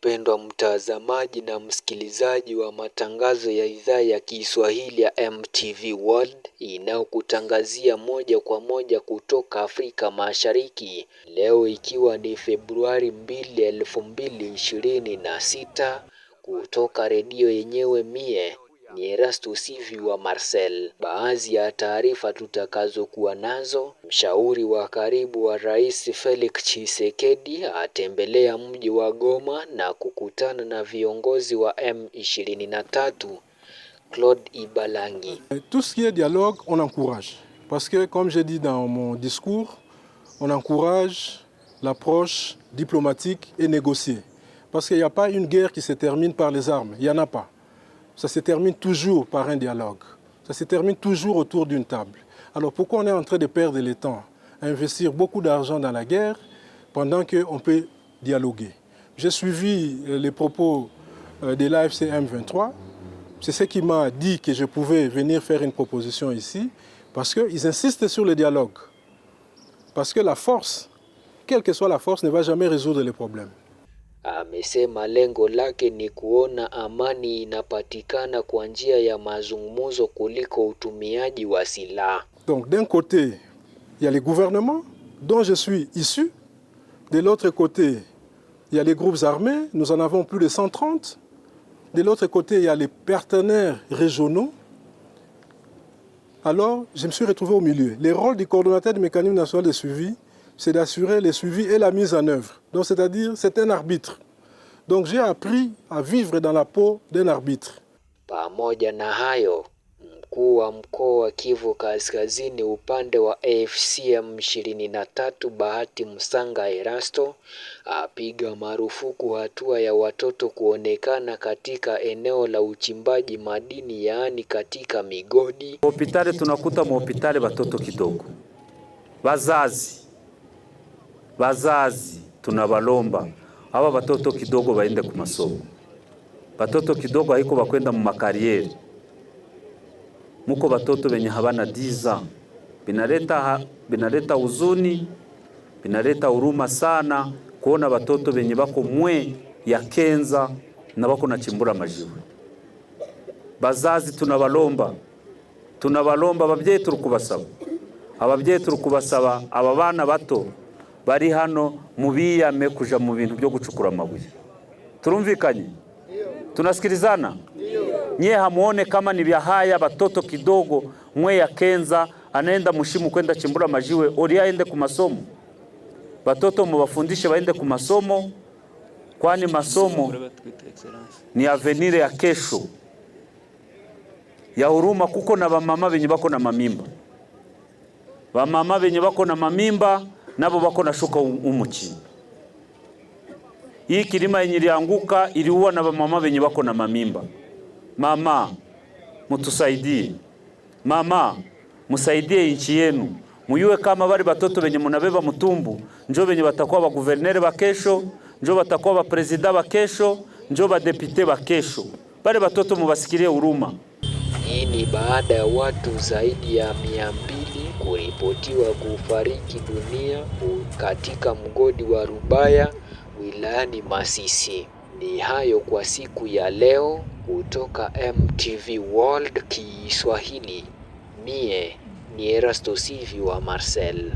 Mpendwa mtazamaji na msikilizaji wa matangazo ya idhaa ya Kiswahili ya MTV World inayokutangazia moja kwa moja kutoka Afrika Mashariki. Leo ikiwa ni Februari 2, 2026, kutoka redio yenyewe mie ni Erastus Sivi wa Marcel. Baadhi ya taarifa tutakazokuwa nazo: mshauri wa karibu wa Rais Felix Tshisekedi atembelea mji wa Goma na kukutana na viongozi wa M23. Claude Ibalangi. Tout ce qui est dialogue, on encourage. Parce que, comme j'ai dit dans mon discours, on encourage l'approche diplomatique et négociée. Parce qu'il n'y a pas une guerre qui se termine par les armes. Il n'y en a pas. Ça se termine toujours par un dialogue. Ça se termine toujours autour d'une table. Alors pourquoi on est en train de perdre le temps à investir beaucoup d'argent dans la guerre pendant qu'on peut dialoguer? J'ai suivi les propos de l'AFC M23. C'est ce qui m'a dit que je pouvais venir faire une proposition ici, parce qu'ils insistent sur le dialogue. Parce que la force, quelle que soit la force, ne va jamais résoudre les problèmes. Amesema lengo lake ni kuona amani inapatikana kwa njia ya mazungumzo kuliko utumiaji wa silaha. Donc d'un côté, il y a les gouvernements dont je suis issu. De l'autre côté, il y a les groupes armés, nous en avons plus de 130. De l'autre côté, il y a les partenaires régionaux. Alors, je me suis retrouvé au milieu. Le rôle du coordonnateur du mécanisme national de suivi, c'est d'assurer le suivi et la mise en œuvre. Donc, c'est-à-dire, c'est un arbitre. Donc, j'ai appris à vivre dans la peau d'un arbitre. Pamoja na hayo, mkuu wa mkoa wa Kivu Kaskazini upande wa AFCM 23 Bahati Musanga Erasto apiga marufuku hatua ya watoto kuonekana katika eneo la uchimbaji madini, yaani katika migodi. Hospitali tunakuta hospitali watoto kidogo. Wazazi tunabalomba aba watoto kidogo baende ku masomo. Watoto kidogo haiko bakwenda mu makariere. Muko watoto benye habana 10 binaleta huzuni, binaleta huruma sana kuona watoto benye bako mwe ya kenza na bako na chimbura majiwe. Bazazi tunabalomba ababyeyi turukubasaba aba bana bato bari hano mubiyame kuja mu bintu byo gucukura amabuye. Turumvikanye? Tunasikirizana? Nye hamuone kama ni vya haya batoto kidogo mwe ya kenza anaenda mushimu kwenda chimbura majiwe, oria aende ku masomo. Batoto mubafundishe baende ku masomo, kwani masomo ni avenir ya kesho. Ya huruma kuko na bamama benye bako na mamimba. Bamama benye bako na mamimba nabo bako na shuka umuchi. Hii kilima yenye ilianguka iliua na bamama benye bako na mamimba. Mama, mutusaidie. Mama, musaidie nchi yenu. Muyue kama bari batoto benye munabeba mutumbu, njo benye batakuwa ba guverneri ba kesho, njo batakuwa ba president ba kesho, njo ba depute ba kesho. Bari batoto mubasikirie huruma. Hii ni baada ya watu zaidi ya 200 kuripotiwa kufariki dunia katika mgodi wa Rubaya wilayani Masisi. Ni hayo kwa siku ya leo kutoka MTV World Kiswahili. Mie ni Erastus Sivi wa Marcel.